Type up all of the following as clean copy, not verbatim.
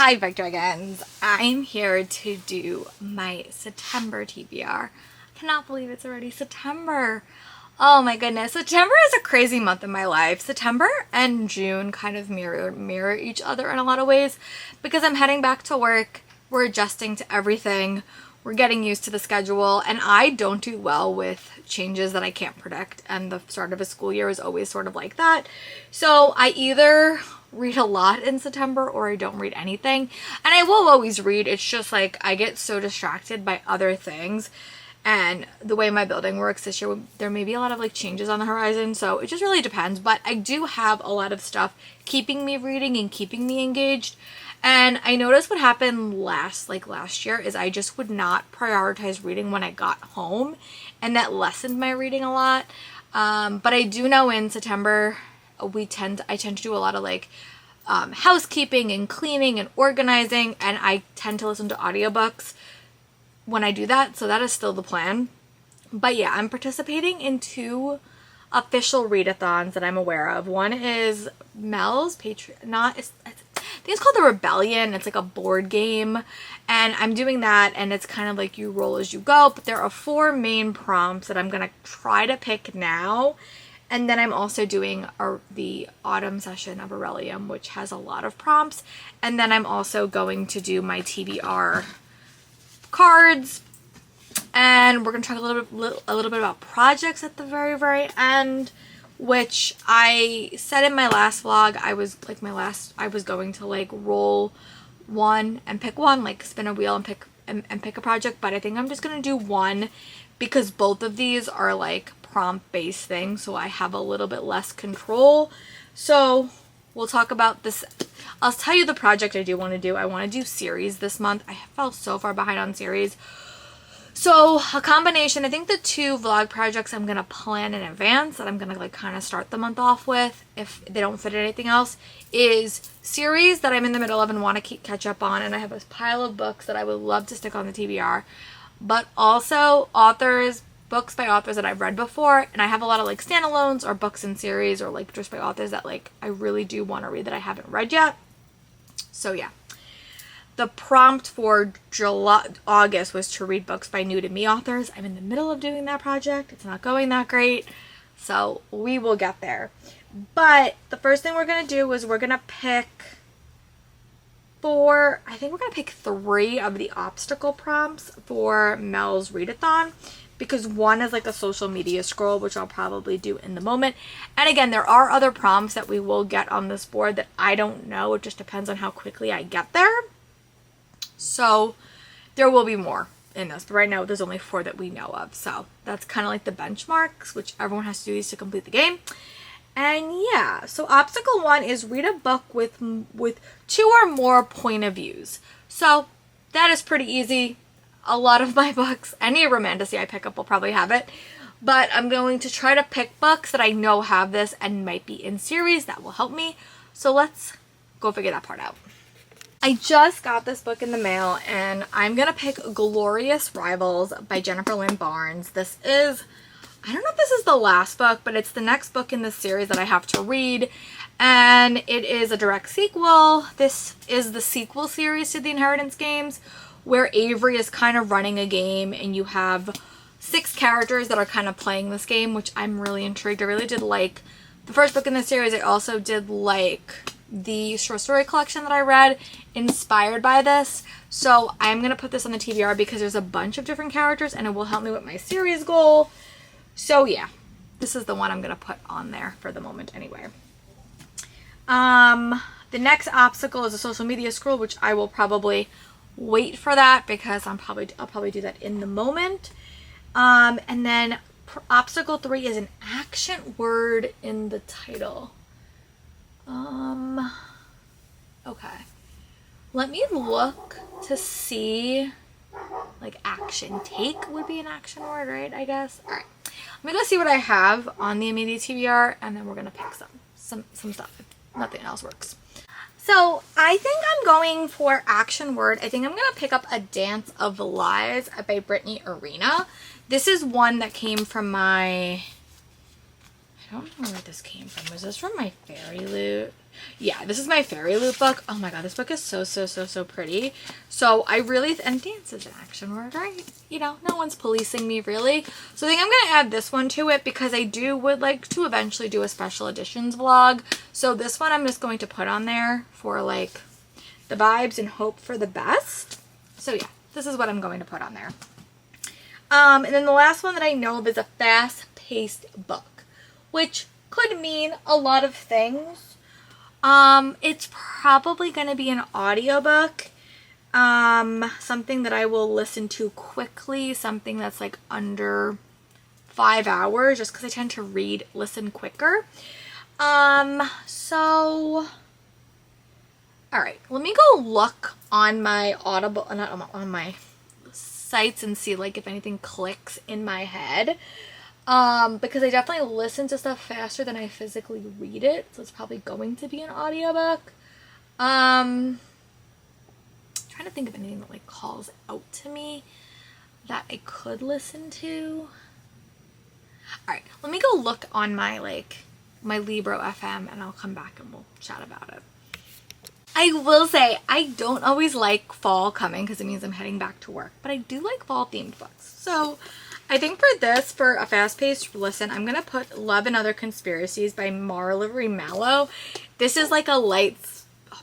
Hi Big Dragons, I'm here to do my September TBR. I cannot believe it's already September. Oh my goodness, September is a crazy month in my life. September and June kind of mirror each other in a lot of ways because I'm heading back to work, we're adjusting to everything, we're getting used to the schedule, and I don't do well with changes that I can't predict, and the start of a school year is always sort of like that. So I either read a lot in September or I don't read anything, and I will always read. It's just like I get so distracted by other things, and the way my building works this year, there may be a lot of like changes on the horizon, so it just really depends. But I do have a lot of stuff keeping me reading and keeping me engaged. And I noticed what happened last year is I just would not prioritize reading when I got home, and that lessened my reading a lot. But I do know in September I tend to do a lot of like housekeeping and cleaning and organizing, and I tend to listen to audiobooks when I do that, so that is still the plan. But yeah, I'm participating in 2 official readathons that I'm aware of. One is Mel's Patreon, I think it's called The Rebellion. It's like a board game, and I'm doing that, and it's kind of like you roll as you go, but there are 4 main prompts that I'm gonna try to pick now. And then I'm also doing the autumn session of Aurelium, which has a lot of prompts. And then I'm also going to do my TBR cards, and we're gonna talk a little bit about projects at the very end, which I said in my last vlog. I was going to like roll one and pick one, like spin a wheel and pick a project, but I think I'm just gonna do one because both of these are like prompt based things, so I have a little bit less control. So we'll talk about this. I'll tell you the project I do want to do. I want to do series this month. I fell so far behind on series. So a combination, I think the 2 vlog projects I'm going to plan in advance that I'm going to like kind of start the month off with, if they don't fit anything else, is series that I'm in the middle of and want to catch up on. And I have a pile of books that I would love to stick on the TBR, but also books by authors that I've read before. And I have a lot of like standalones or books in series or like just by authors that like I really do want to read that I haven't read yet. So yeah. The prompt for August was to read books by new to me authors. I'm in the middle of doing that project. It's not going that great, so we will get there. But the first thing we're going to do is we're going to pick 3 of the obstacle prompts for Mel's readathon, because one is like a social media scroll, which I'll probably do in the moment. And again, there are other prompts that we will get on this board that I don't know. It just depends on how quickly I get there. So there will be more in this, but right now there's only 4 that we know of. So that's kind of like the benchmarks, which everyone has to do these to complete the game. And yeah, so obstacle 1 is read a book with 2 or more point of views. So that is pretty easy. A lot of my books, any romantasy I pick up will probably have it, but I'm going to try to pick books that I know have this and might be in series that will help me. So let's go figure that part out. I just got this book in the mail, and I'm going to pick Glorious Rivals by Jennifer Lynn Barnes. I don't know if this is the last book, but it's the next book in this series that I have to read, and it is a direct sequel. This is the sequel series to the Inheritance games, where Avery is kind of running a game, and you have 6 characters that are kind of playing this game, which I'm really intrigued. I really did like the first book in the series. I also did like the short story collection that I read inspired by this. So I'm going to put this on the TBR because there's a bunch of different characters and it will help me with my series goal. So yeah, this is the one I'm going to put on there for the moment anyway. The next obstacle is a social media scroll, which I will probably wait for that because I'll probably do that in the moment. And then obstacle 3 is an action word in the title. Okay. Let me look to see, like action take would be an action word, right? I guess. All right. Let me go see what I have on the immediate TBR, and then we're going to pick some stuff if nothing else works. So I think I'm going for action word. I think I'm going to pick up A Dance of Lies by Brittany Arena. This is one that came from my, I I don't know where this came from. Was this from my Fairy Loot? Yeah, this is my Fairy Loot book. Oh my god, this book is so pretty. So I really, and dance is an action word, right? You know, no one's policing me really. So I think I'm going to add this one to it because I would like to eventually do a special editions vlog. So this one I'm just going to put on there for like the vibes and hope for the best. So yeah, this is what I'm going to put on there. And then the last one that I know of is a fast-paced book, which could mean a lot of things. It's probably going to be an audiobook, something that I will listen to quickly, something that's like under 5 hours, just because I tend to listen quicker. So, alright, let me go look on my Audible, not on my sites and see like if anything clicks in my head. Because I definitely listen to stuff faster than I physically read it, so it's probably going to be an audiobook. Trying to think of anything that like calls out to me that I could listen to. Alright, let me go look on my Libro FM and I'll come back and we'll chat about it. I will say, I don't always like fall coming because it means I'm heading back to work, but I do like fall themed books. So I think for a fast-paced listen, I'm going to put Love and Other Conspiracies by Marjorie Mallow. This is like a light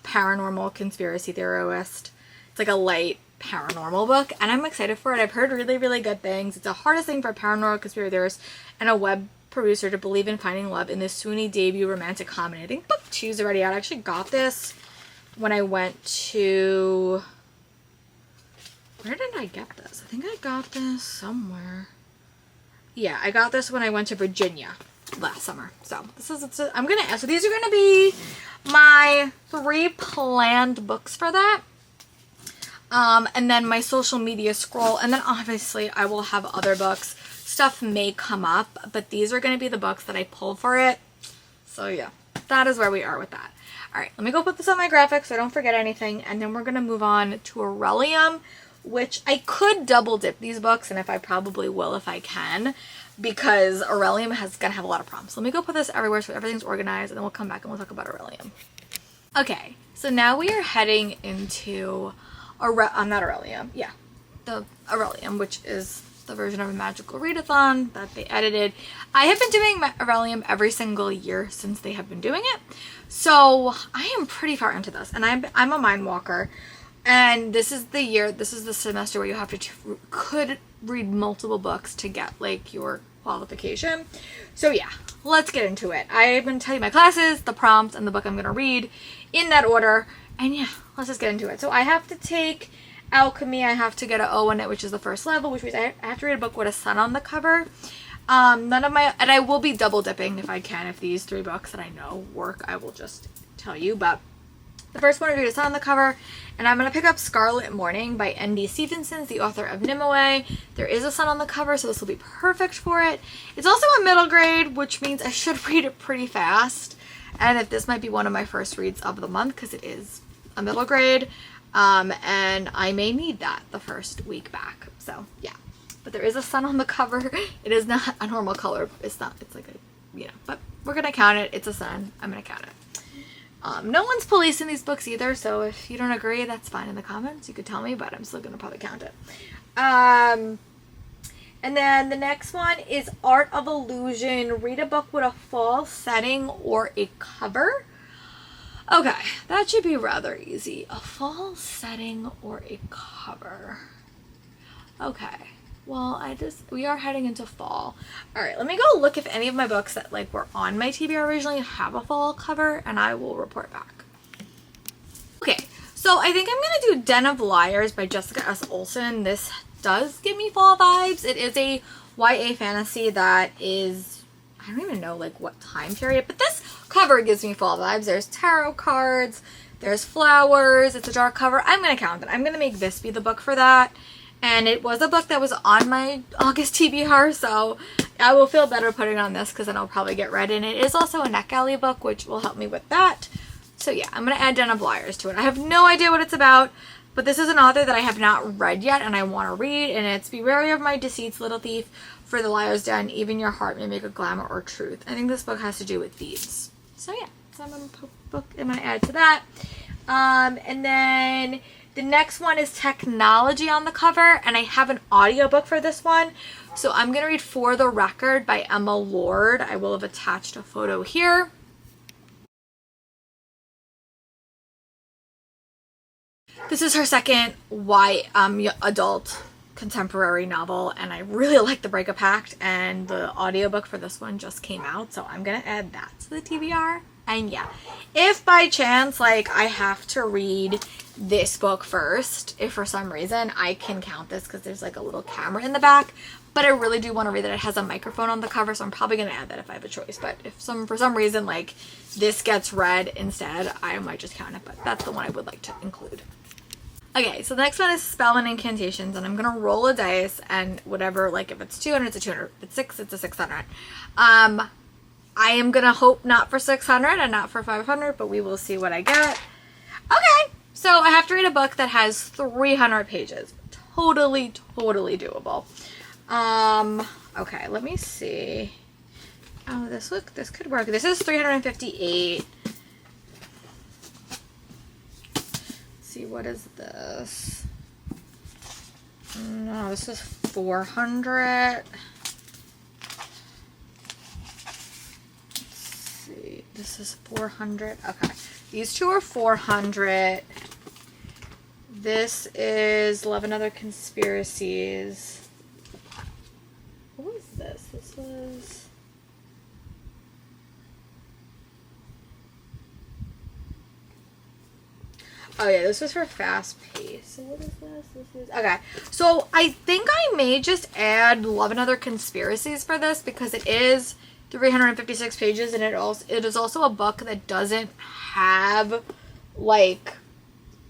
paranormal conspiracy theorist. It's like a light paranormal book, and I'm excited for it. I've heard really good things. It's the hardest thing for a paranormal conspiracy theorist and a web producer to believe in finding love in this Sweeney debut romantic comedy. I think book 2 is already out. I actually got this when I went to... Where did I get this? I think I got this somewhere. Yeah, I got this when I went to Virginia last summer. So this is, so these are gonna be my 3 planned books for that. And then my social media scroll, and then obviously I will have other books. Stuff may come up, but these are gonna be the books that I pull for it. So yeah, that is where we are with that. Alright, let me go put this on my graphics so I don't forget anything, and then we're gonna move on to Aurelium, which I could double dip these books, and I probably will if I can, because Aurelium gonna have a lot of prompts. Let me go put this everywhere so everything's organized, and then we'll come back and we'll talk about Aurelium. Okay, so now we are heading into not Aurelium, yeah, the Aurelium, which is the version of a magical readathon that they edited. I have been doing Aurelium every single year since they have been doing it, so I am pretty far into this, and I'm a mind walker. And this is the semester where you have to could read multiple books to get like your qualification. So yeah, let's get into it. I'm going to tell you my classes, the prompts, and the book I'm going to read in that order. And yeah, let's just get into it. So I have to take Alchemy. I have to get an O in it, which is the first level, which means I have to read a book with a sun on the cover. And I will be double dipping if I can. If these 3 books that I know work, I will just tell you. But the first one I read is on the cover, and I'm going to pick up Scarlet Morning by N.D. Stevenson, the author of Nimue. There is a sun on the cover, so this will be perfect for it. It's also a middle grade, which means I should read it pretty fast. And if this might be one of my first reads of the month, because it is a middle grade, and I may need that the first week back. So yeah, but there is a sun on the cover. It is not a normal color. It's like a, but we're going to count it. It's a sun. I'm going to count it. No one's policing these books either, so if you don't agree, that's fine in the comments. You could tell me, but I'm still going to probably count it. And then the next one is Art of Illusion. Read a book with a fall setting or a cover. Okay, that should be rather easy. A fall setting or a cover. Okay. Well, we are heading into fall. Alright, let me go look if any of my books that were on my TBR originally have a fall cover, and I will report back. Okay, so I think I'm going to do Den of Liars by Jessica S. Olsen. This does give me fall vibes. It is a YA fantasy that is, I don't even know what time period, but this cover gives me fall vibes. There's tarot cards, there's flowers, it's a dark cover. I'm going to count it. I'm going to make this be the book for that. And it was a book that was on my August TBR, so I will feel better putting it on this because then I'll probably get read. And it is also a NetGalley book, which will help me with that. So yeah, I'm going to add Den of Liars to it. I have no idea what it's about, But this is an author that I have not read yet and I want to read, and it's Be Wary of My Deceits, Little Thief, For the Liar's Den, Even Your Heart May Make a Glamour or Truth. I think this book has to do with thieves. So yeah, so I'm going to add to that. And then the next one is Technology on the cover, and I have an audiobook for this one. So I'm going to read For the Record by Emma Lord. I will have attached a photo here. This is her second adult contemporary novel, and I really like The Breakup Pact, and the audiobook for this one just came out, so I'm gonna add that to the TBR. And yeah, if by chance like I have to read this book first, if for some reason, I can count this because there's like a little camera in the back, but I really do want to read that. It has a microphone on the cover, so I'm probably gonna add that if I have a choice. But if for some reason like this gets read instead, I might just count it, but that's the one I would like to include. Okay, so the next one is Spell and Incantations, and I'm going to roll a dice, and whatever, like, if it's 200, it's a 200. If it's 6, it's a 600. I am going to hope not for 600 and not for 500, but we will see what I get. Okay, so I have to read a book that has 300 pages. Totally doable. Okay, let me see. Oh, this could work. This is 358. See, what is this? No, this is 400. Let's see, this is 400. Okay, these two are 400. This is 11 Other Conspiracies. What was this? This was... Oh yeah, this was for fast pace. So what is this? This is... Okay, so I think I may just add 11 Other Conspiracies for this because it is 356 pages, and it is also a book that doesn't have, like,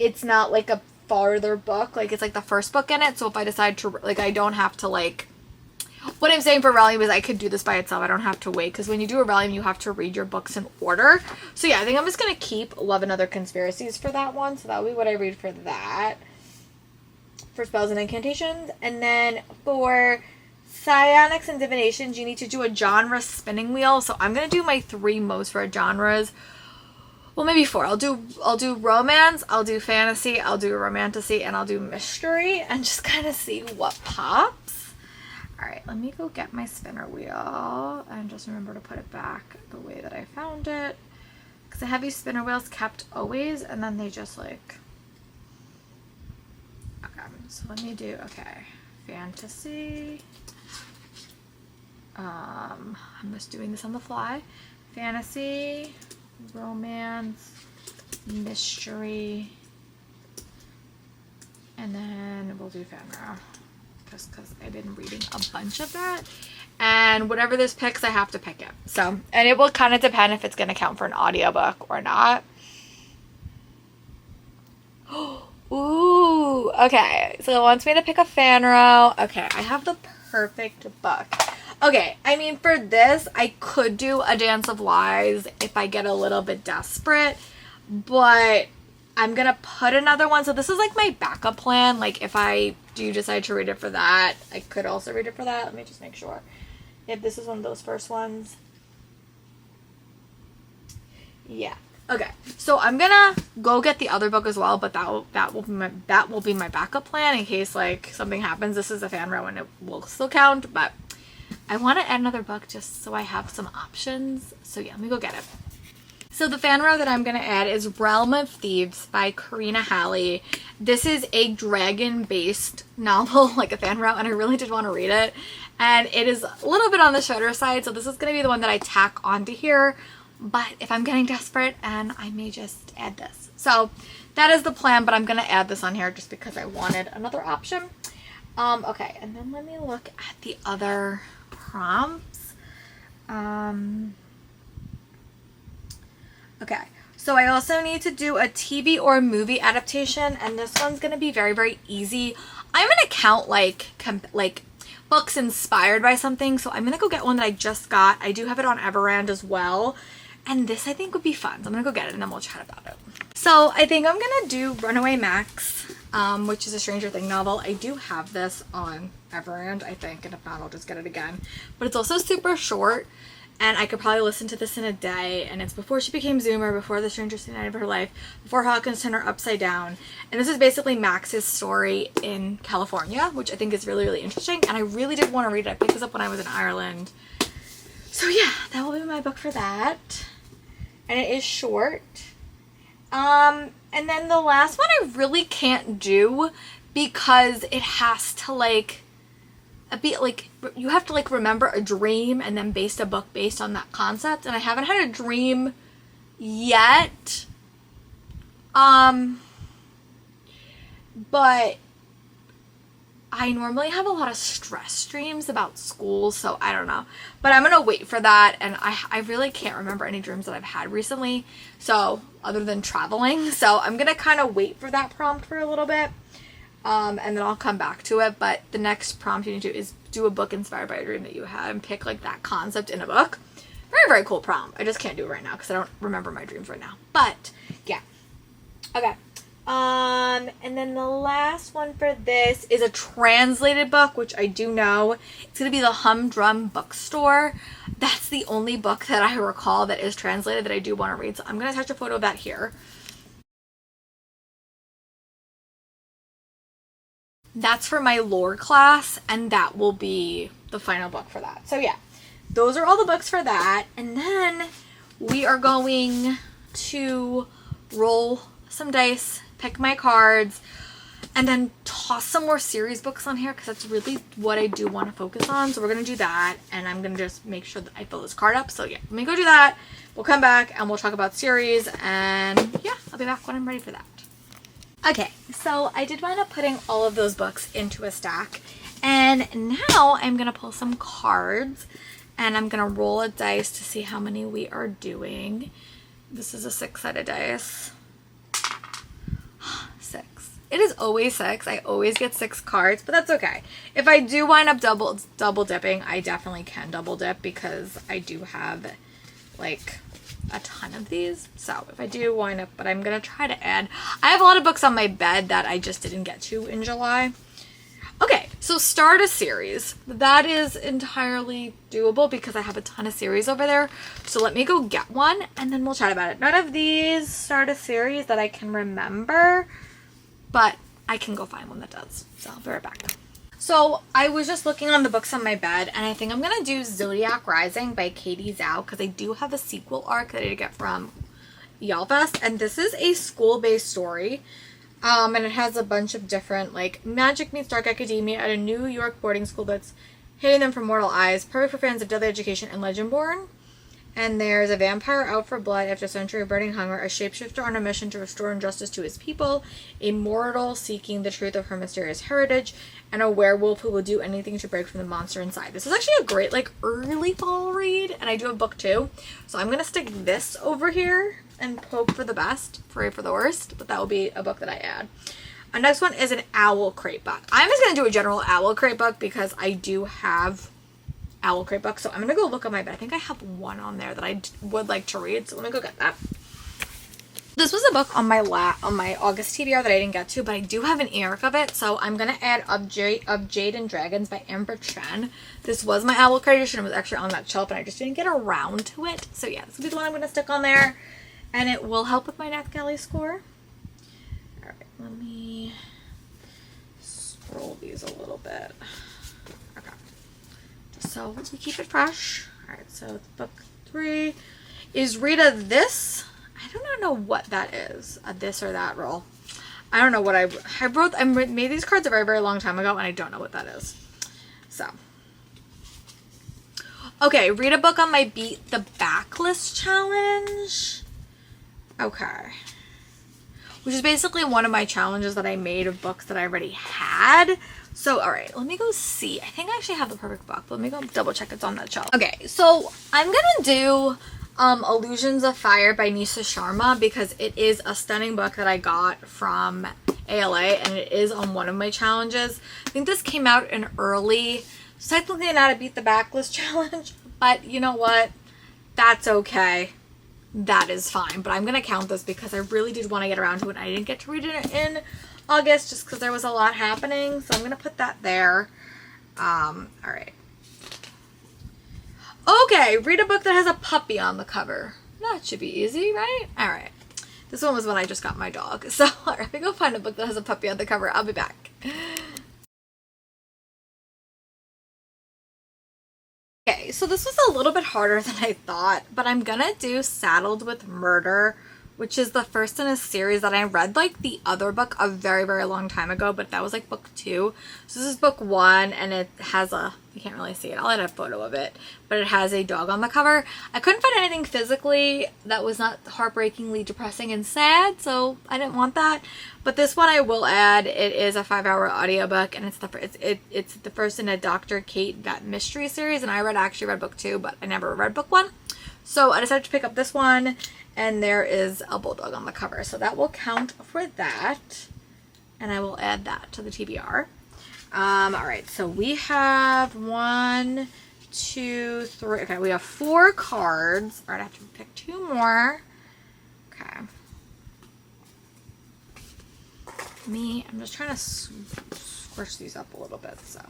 it's not like a farther book. Like, it's like the first book in it, so if I decide to, like, I don't have to, like... What I'm saying for volume is I could do this by itself. I don't have to wait, because when you do a volume, you have to read your books in order. So yeah, I think I'm just going to keep 11 Other Conspiracies for that one. So that'll be what I read for that. For Spells and Incantations. And then for Psionics and Divinations, you need to do a genre spinning wheel. So I'm going to do my 3 most read genres. Well, maybe 4. I'll do romance, I'll do fantasy, I'll do romantasy, and I'll do mystery, and just kind of see what pops. Alright, let me go get my spinner wheel and just remember to put it back the way that I found it. Because I have these spinner wheels kept always, and then they just like... Okay, so let me do, okay, fantasy. I'm just doing this on the fly. Fantasy, romance, mystery, and then we'll do FANRA. Just because I've been reading a bunch of that, and whatever this picks, I have to pick it. So, and it will kind of depend if it's going to count for an audiobook or not. Ooh, okay, so it wants me to pick a FANRA. Okay, I have the perfect book. Okay, I mean, for this, I could do A Dance of Lies if I get a little bit desperate, but I'm going to put another one. So this is like my backup plan. Like if I do decide to read it for that, I could also read it for that. Let me just make sure if this is one of those first ones. Yeah. Okay. So I'm going to go get the other book as well, but that will be my backup plan in case like something happens. This is a FANRA and it will still count, but I want to add another book just so I have some options. So yeah, let me go get it. So the FANRA that I'm going to add is Realm of Thieves by Karina Halley. This is a dragon-based novel, like a FANRA, and I really did want to read it. And it is a little bit on the shorter side, so this is going to be the one that I tack onto here. But if I'm getting desperate, and I may just add this. So that is the plan, but I'm going to add this on here just because I wanted another option. Okay, and then let me look at the other prompts. Okay, so I also need to do a TV or movie adaptation, and this one's going to be very, very easy. I'm going to count like books inspired by something, so I'm going to go get one that I just got. I do have it on Everand as well, and this I think would be fun. So I'm going to go get it, and then we'll chat about it. So I think I'm going to do Runaway Max. which is a Stranger Thing novel. I do have this on Everand, I think, and if not, I'll just get it again. But it's also super short, and I could probably listen to this in a day, and it's before she became Zoomer, before the strangest night of her life, before Hawkins turned her upside down. And this is basically Max's story in California, which I think is really, really interesting, and I really did want to read it. I picked this up when I was in Ireland. So yeah, that will be my book for that. And it is short. And then the last one I really can't do because it has to you have to remember a dream and then base a book based on that concept, and I haven't had a dream yet. But I normally have a lot of stress dreams about school, so I don't know. But I'm gonna wait for that, and I really can't remember any dreams that I've had recently, so other than traveling. So I'm gonna kind of wait for that prompt for a little bit. And then I'll come back to it. But the next prompt you need to do is do a book inspired by a dream that you had and pick that concept in a book. Very, very cool prompt. I just can't do it right now because I don't remember my dreams right now. But yeah. Okay. And then the last one for this is a translated book, which I do know. It's going to be The Humdrum Bookstore. That's the only book that I recall that is translated that I do want to read. So I'm going to attach a photo of that here. That's for my lore class, and that will be the final book for that. So yeah, those are all the books for that. And then we are going to roll some dice, pick my cards, and then toss some more series books on here because that's really what I do want to focus on. So we're going to do that, and I'm going to just make sure that I fill this card up. So yeah, let me go do that. We'll come back and we'll talk about series, and yeah, I'll be back when I'm ready for that. Okay, so I did wind up putting all of those books into a stack, and now I'm going to pull some cards, and I'm going to roll a dice to see how many we are doing. This is a 6-sided dice. 6. It is always 6. I always get 6 cards, but that's okay. If I do wind up double dipping, I definitely can double dip because I do have a ton of these. So if I do wind up, but I'm gonna try to add, I have a lot of books on my bed that I just didn't get to in July. Okay, so start a series. That is entirely doable because I have a ton of series over there. So let me go get one and then we'll chat about it. None of these start a series that I can remember, but I can go find one that does. So I'll be right back. So I was just looking on the books on my bed, and I think I'm going to do Zodiac Rising by Katie Zhao because I do have a sequel arc that I did get from YALLFest, and this is a school-based story, and it has a bunch of different, magic meets dark academia at a New York boarding school that's hiding them from mortal eyes, perfect for fans of Deadly Education and Legendborn. And there's a vampire out for blood after a century of burning hunger, a shapeshifter on a mission to restore injustice to his people, a mortal seeking the truth of her mysterious heritage, and a werewolf who will do anything to break from the monster inside. This is actually a great, early fall read, and I do have book 2. So I'm going to stick this over here and hope for the best, pray for the worst, but that will be a book that I add. Our next one is an Owl Crate book. I'm just going to do a general Owl Crate book because I do have Owl Crate book. So I'm going to go look on my bed. I think I have one on there that I would like to read. So let me go get that. This was a book on my August TBR that I didn't get to, but I do have an e-arc of it. So I'm going to add of Jade and Dragons by Amber Chen. This was my Owl Crate edition. It was actually on that shelf and I just didn't get around to it. So yeah, this will be the one I'm going to stick on there. And it will help with my NathGalley score. All right, let me scroll these a little bit. Okay. So we keep it fresh. All right, so book 3 is Rita This. I do not know what that is. A this or that roll. I don't know what I wrote. I made these cards a very, very long time ago, and I don't know what that is. So. Okay, read a book on my Beat the Backlist challenge. Okay. Which is basically one of my challenges that I made of books that I already had. So, all right, let me go see. I think I actually have the perfect book, but let me go double check it's on that shelf. Okay, so I'm going to do Illusions of Fire by Nisha Sharma because it is a stunning book that I got from ALA and it is on one of my challenges. I think this came out in early, so technically not a Beat the Backlist challenge, but you know what? That's okay. That is fine, but I'm going to count this because I really did want to get around to it. I didn't get to read it in August just because there was a lot happening. So I'm going to put that there. All right. Okay, read a book that has a puppy on the cover. That should be easy, right? All right. This one was when I just got my dog. So let me go find a book that has a puppy on the cover. I'll be back. Okay, so this was a little bit harder than I thought, but I'm gonna do Saddled with Murder, which is the first in a series that I read like the other book a very, very long time ago, but that was like book 2. So this is book 1, and it has a, you can't really see it, I'll add a photo of it, but it has a dog on the cover. I couldn't find anything physically that was not heartbreakingly depressing and sad, so I didn't want that. But this one I will add. It is a 5-hour audiobook, and it's the first in a Dr. Kate Vet mystery series, and I actually read book 2, but I never read book 1. So I decided to pick up this one, and there is a bulldog on the cover. So that will count for that, and I will add that to the TBR. All right, so we have 1, 2, 3. Okay, we have 4 cards. All right, I have to pick 2 more. Okay. I'm just trying to squish these up a little bit, so.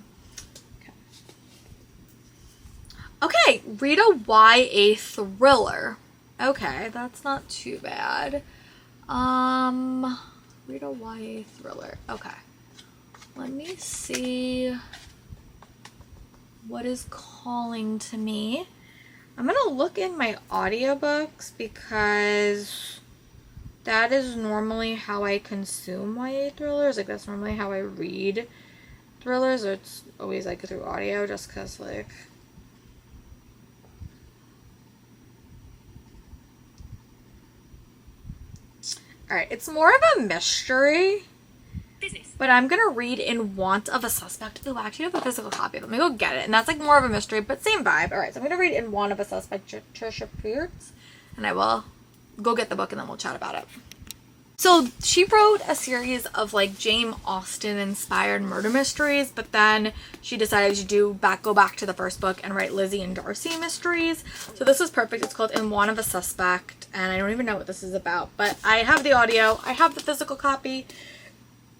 Okay, read a YA thriller. Okay, that's not too bad. Read a YA thriller. Okay. Let me see what is calling to me. I'm gonna look in my audiobooks because that is normally how I consume YA thrillers. Like, that's normally how I read thrillers, or it's always like through audio, just because like alright, it's more of a mystery, but I'm gonna read In Want of a Suspect. Ooh, I actually have a physical copy. Let me go get it. And that's like more of a mystery, but same vibe. Alright, so I'm gonna read In Want of a Suspect, Trisha Pearce, and I will go get the book and then we'll chat about it. So she wrote a series of like Jane Austen inspired murder mysteries, but then she decided to go back to the first book and write Lizzie and Darcy mysteries. So this is perfect. It's called In Want of a Suspect, and I don't even know what this is about, but I have the audio, I have the physical copy,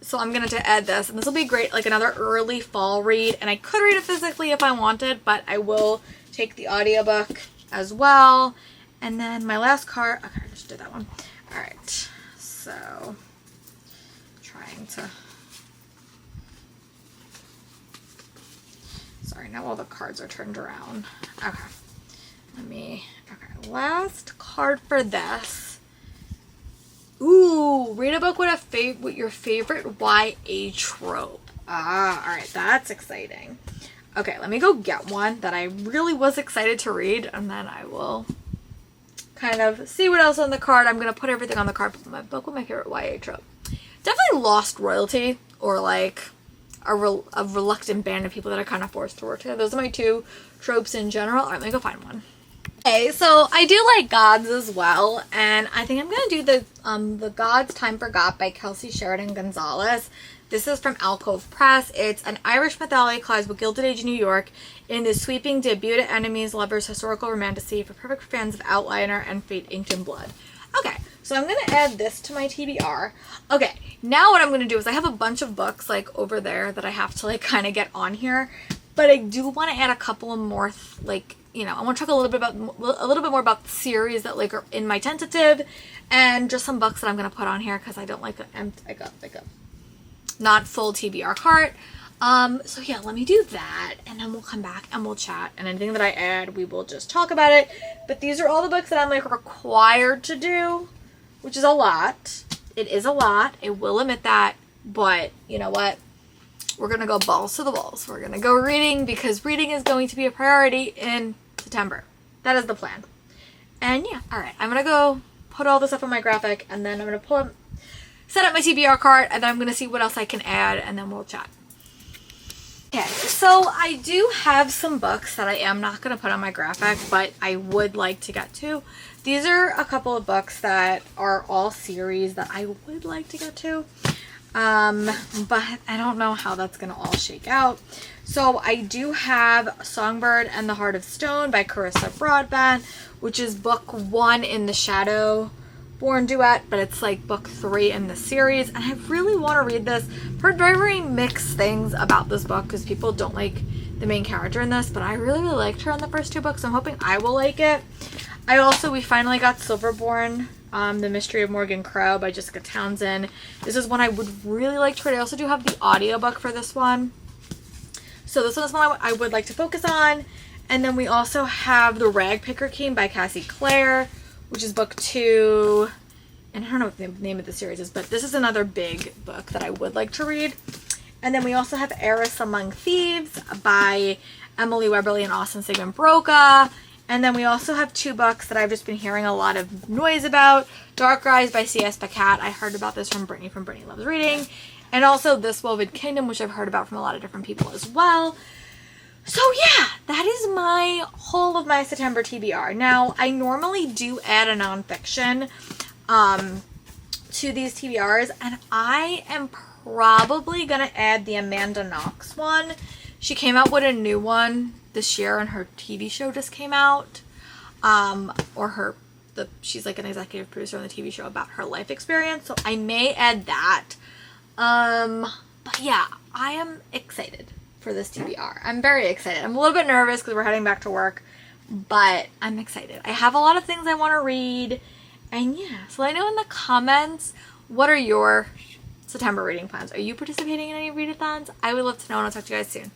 so I'm gonna add this, and this will be great, like another early fall read. And I could read it physically if I wanted, but I will take the audiobook as well. And then my last card, okay, I just did that one. All right. So, trying to, sorry, now all the cards are turned around. Okay, okay, last card for this. Ooh, read a book with your favorite YA trope. Ah, all right, that's exciting. Okay, let me go get one that I really was excited to read, and then I will kind of see what else on the card. I'm going to put everything on the card, but my book with my favorite YA trope. Definitely Lost Royalty, or like a reluctant band of people that are kind of forced to work together. Those are my 2 tropes in general. All right, let me go find one. Okay, so I do like Gods as well, and I think I'm going to do the Gods Time Forgot by Kelsey Sheridan Gonzalez. This is from Alcove Press. It's an Irish mythology collides with Gilded Age New York in this sweeping debut to enemies, lovers, historical romantasy for perfect fans of Outliner and Fate Inked in Blood. Okay, so I'm going to add this to my TBR. Okay, now what I'm going to do is I have a bunch of books like over there that I have to like kind of get on here, but I do want to add a couple of more like, you know, I want to talk a little bit more about the series that like are in my tentative, and just some books that I'm going to put on here because I don't like a not full TBR cart. So yeah, let me do that, and then we'll come back and we'll chat, and anything that I add, we will just talk about it. But these are all the books that I'm like required to do, which is a lot. It is a lot. I will admit that, but you know what? We're gonna go balls to the walls. We're gonna go reading, because reading is going to be a priority in September. That is the plan. And yeah, all right, I'm gonna go put all this up on my graphic, and then I'm gonna set up my TBR cart, and then I'm gonna see what else I can add, and then we'll chat. Okay, so I do have some books that I am not going to put on my graphic, but I would like to get to. These are a couple of books that are all series that I would like to get to, but I don't know how that's going to all shake out. So I do have Songbird and the Heart of Stone by Carissa Broadbent, which is book 1 in the Shadow Born duet, but it's like book 3 in the series, and I really want to read this. I've heard very, very mixed things about this book because people don't like the main character in this, but I really, really liked her in the first 2 books. So I'm hoping I will like it. We finally got Silverborn, The Mystery of Morgan Crow by Jessica Townsend. This is one I would really like to read. I also do have the audiobook for this one. So this one is one I would like to focus on. And then we also have The Rag Picker King by Cassie Clare, which is book 2. And I don't know what the name of the series is, but this is another big book that I would like to read. And then we also have Heiress Among Thieves by Emily Weberly and Austin Sigmund Broca. And then we also have 2 books that I've just been hearing a lot of noise about. Dark Rise by C.S. Pacat. I heard about this from Brittany Loves Reading. And also This Woven Kingdom, which I've heard about from a lot of different people as well. So yeah, that is my whole of my September TBR. Now, I normally do add a nonfiction to these TBRs, and I am probably going to add the Amanda Knox one. She came out with a new one this year, and her TV show just came out. She's like an executive producer on the TV show about her life experience, so I may add that. But yeah, I am excited for this TBR. I'm very excited. I'm a little bit nervous because we're heading back to work, but I'm excited. I have a lot of things I want to read, and yeah, so let me know in the comments, what are your September reading plans? Are you participating in any readathons? I would love to know, and I'll talk to you guys soon.